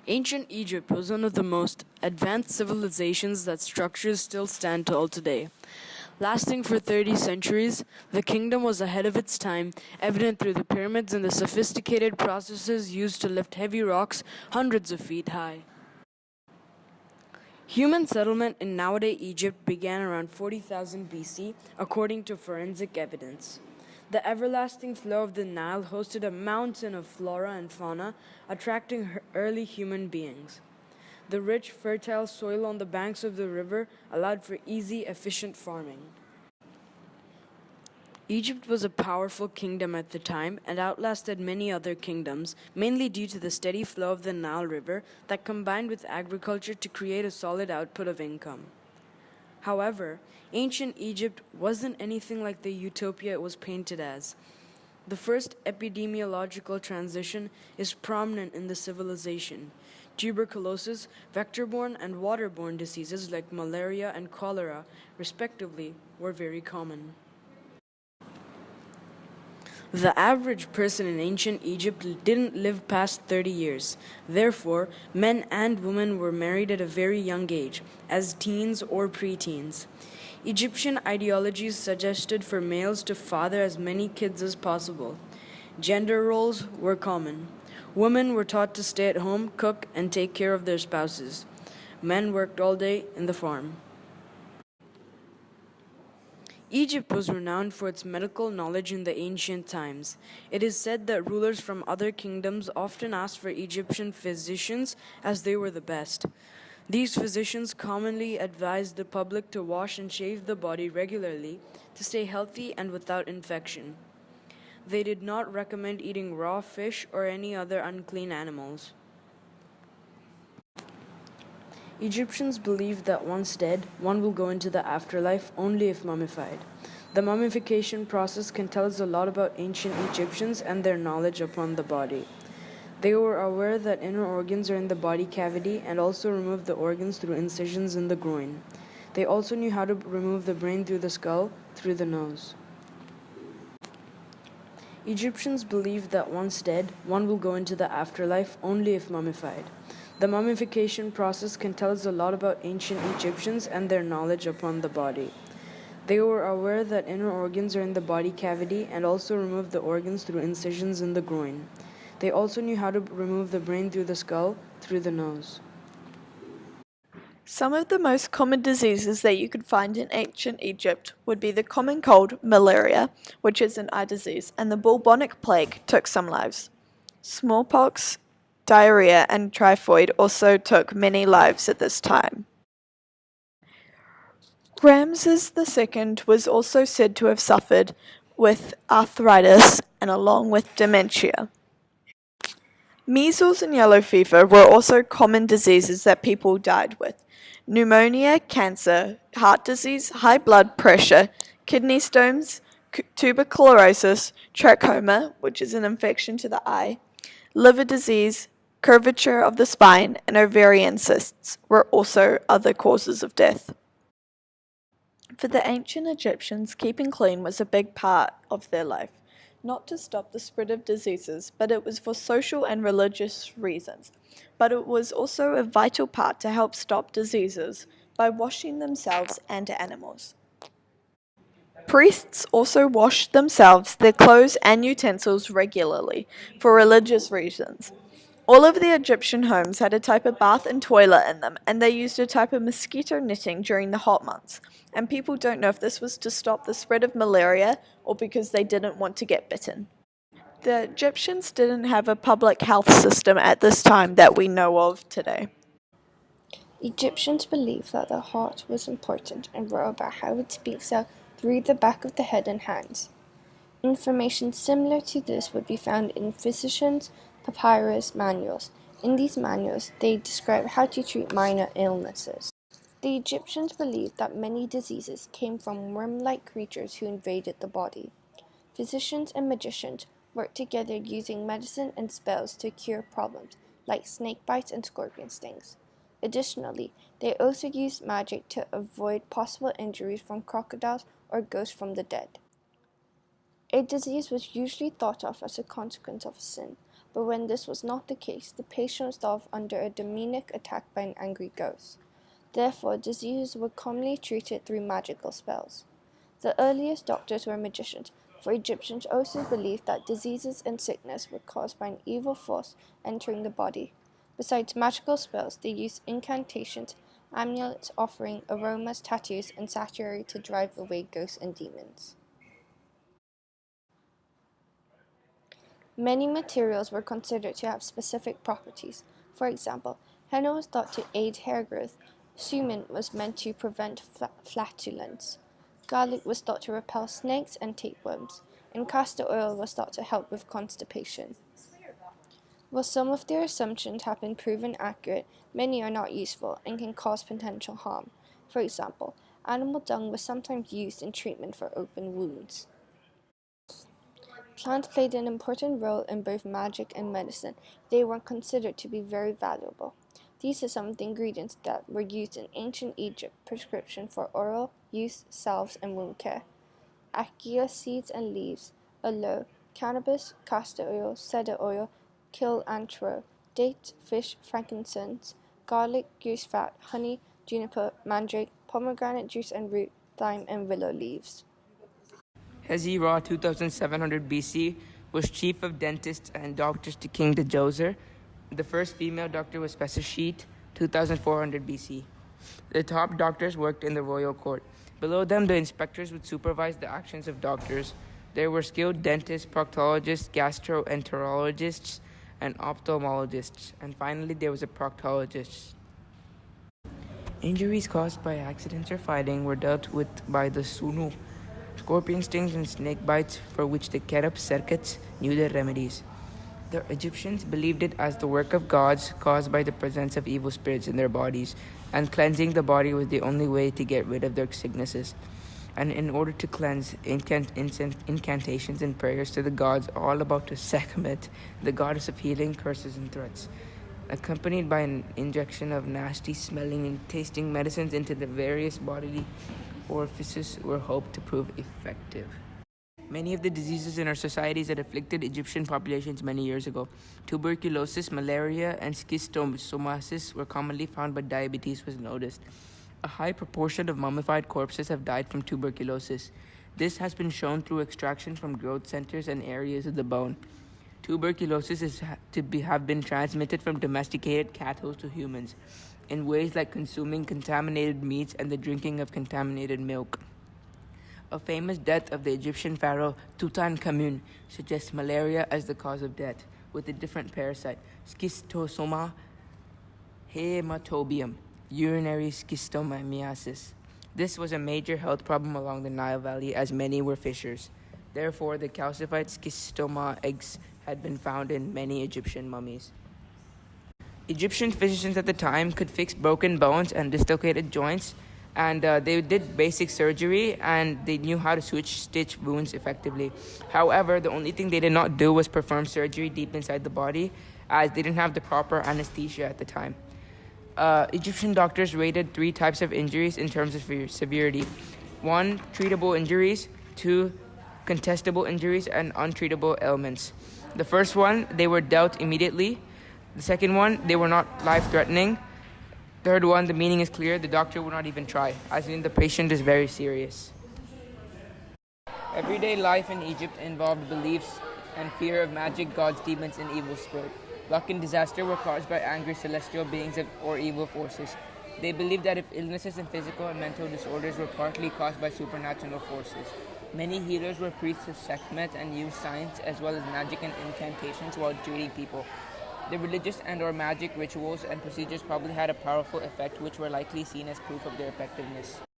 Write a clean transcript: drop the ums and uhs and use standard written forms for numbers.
Ancient Egypt was one of the most advanced civilizations that structures still stand tall today. Lasting for 30 centuries, the kingdom was ahead of its time, evident through the pyramids and the sophisticated processes used to lift heavy rocks hundreds of feet high. Human settlement in nowadays Egypt began around 40,000 BC, according to forensic evidence. The everlasting flow of the Nile hosted a mountain of flora and fauna, attracting early human beings. The rich, fertile soil on the banks of the river allowed for easy, efficient farming. Egypt was a powerful kingdom at the time and outlasted many other kingdoms, mainly due to the steady flow of the Nile River that combined with agriculture to create a solid output of income. However, ancient Egypt wasn't anything like the utopia it was painted as. The first epidemiological transition is prominent in the civilization. Tuberculosis, vector-borne and waterborne diseases like malaria and cholera, respectively, were very common. The average person in ancient Egypt didn't live past 30 years. Therefore, men and women were married at a very young age, as teens or preteens. Egyptian ideologies suggested for males to father as many kids as possible. Gender roles were common. Women were taught to stay at home, cook, and take care of their spouses. Men worked all day in the farm. Egypt was renowned for its medical knowledge in the ancient times. It is said that rulers from other kingdoms often asked for Egyptian physicians as they were the best. These physicians commonly advised the public to wash and shave the body regularly to stay healthy and without infection. They did not recommend eating raw fish or any other unclean animals. Egyptians believed that once dead, one will go into the afterlife only if mummified. The mummification process can tell us a lot about ancient Egyptians and their knowledge upon the body. They were aware that inner organs are in the body cavity and also removed the organs through incisions in the groin. They also knew how to remove the brain through the skull, through the nose. Egyptians believed that once dead, one will go into the afterlife only if mummified. The mummification process can tell us a lot about ancient Egyptians and their knowledge upon the body. They were aware that inner organs are in the body cavity and also removed the organs through incisions in the groin. They also knew how to remove the brain through the skull, through the nose. Some of the most common diseases that you could find in ancient Egypt would be the common cold, malaria, which is an eye disease, and the bubonic plague took some lives. Smallpox, diarrhea, and typhoid also took many lives at this time. Ramses II was also said to have suffered with arthritis and along with dementia. Measles and yellow fever were also common diseases that people died with. Pneumonia, cancer, heart disease, high blood pressure, kidney stones, tuberculosis, trachoma, which is an infection to the eye, liver disease, curvature of the spine, and ovarian cysts were also other causes of death. For the ancient Egyptians, keeping clean was a big part of their life, not to stop the spread of diseases, but it was for social and religious reasons. But it was also a vital part to help stop diseases by washing themselves and animals. Priests also washed themselves, their clothes and utensils regularly for religious reasons. All of the Egyptian homes had a type of bath and toilet in them, and they used a type of mosquito netting during the hot months. And people don't know if this was to stop the spread of malaria or because they didn't want to get bitten. The Egyptians didn't have a public health system at this time that we know of today. Egyptians believed that the heart was important and wrote about how it speaks out through the back of the head and hands. Information similar to this would be found in physicians' papyrus manuals. In these manuals, they describe how to treat minor illnesses. The Egyptians believed that many diseases came from worm-like creatures who invaded the body. Physicians and magicians worked together using medicine and spells to cure problems, like snake bites and scorpion stings. Additionally, they also used magic to avoid possible injuries from crocodiles or ghosts from the dead. A disease was usually thought of as a consequence of a sin, but when this was not the case, the patient was thought of under a demonic attack by an angry ghost. Therefore, diseases were commonly treated through magical spells. The earliest doctors were magicians, for Egyptians also believed that diseases and sickness were caused by an evil force entering the body. Besides magical spells, they used incantations, amulets, offering, aromas, tattoos, and satire to drive away ghosts and demons. Many materials were considered to have specific properties. For example, henna was thought to aid hair growth, sumac was meant to prevent flatulence, garlic was thought to repel snakes and tapeworms, and castor oil was thought to help with constipation. While some of their assumptions have been proven accurate, many are not useful and can cause potential harm. For example, animal dung was sometimes used in treatment for open wounds. Plants played an important role in both magic and medicine. They were considered to be very valuable. These are some of the ingredients that were used in ancient Egypt prescription for oral use, salves, and wound care. Acacia seeds and leaves, aloe, cannabis, castor oil, cedar oil, cilantro, date, fish, frankincense, garlic, goose fat, honey, juniper, mandrake, pomegranate juice and root, thyme, and willow leaves. Ezra, 2700 BC, was chief of dentists and doctors to King Djoser. The first female doctor was Pesachit, 2400 BC. The top doctors worked in the royal court. Below them, the inspectors would supervise the actions of doctors. There were skilled dentists, proctologists, gastroenterologists, and ophthalmologists. And finally, there was a proctologist. Injuries caused by accidents or fighting were dealt with by the Sunu. Scorpion stings and snake bites, for which the Kerep Serkets knew the remedies. The Egyptians believed it as the work of gods caused by the presence of evil spirits in their bodies, and cleansing the body was the only way to get rid of their sicknesses. And in order to cleanse, incantations and prayers to the gods, all about to Sekhmet, the goddess of healing, curses, and threats, accompanied by an injection of nasty smelling and tasting medicines into the various bodily orifices, were hoped to prove effective. Many of the diseases in our societies that afflicted Egyptian populations many years ago, tuberculosis, malaria, and schistosomiasis, were commonly found, but diabetes was noticed. A high proportion of mummified corpses have died from tuberculosis. This has been shown through extraction from growth centers and areas of the bone. Tuberculosis is have been transmitted from domesticated cattle to humans in ways like consuming contaminated meats and the drinking of contaminated milk. A famous death of the Egyptian pharaoh Tutankhamun suggests malaria as the cause of death, with a different parasite, schistosoma hematobium, urinary schistosomiasis. This was a major health problem along the Nile Valley, as many were fishers. Therefore, the calcified schistoma eggs had been found in many Egyptian mummies. Egyptian physicians at the time could fix broken bones and dislocated joints, and they did basic surgery, and they knew how to stitch wounds effectively. However, the only thing they did not do was perform surgery deep inside the body, as they didn't have the proper anesthesia at the time. Egyptian doctors rated 3 types of injuries in terms of severity. 1, treatable injuries. 2, contestable injuries, and untreatable ailments. The first one, they were dealt immediately. The second one, they were not life-threatening. Third one, the meaning is clear. The doctor would not even try, as in the patient is very serious. Everyday life in Egypt involved beliefs and fear of magic, gods, demons, and evil spirits. Luck and disaster were caused by angry celestial beings or evil forces. They believed that if illnesses and physical and mental disorders were partly caused by supernatural forces. Many healers were priests of Sekhmet and used science as well as magic and incantations while treating people. The religious and/or magic rituals and procedures probably had a powerful effect, which were likely seen as proof of their effectiveness.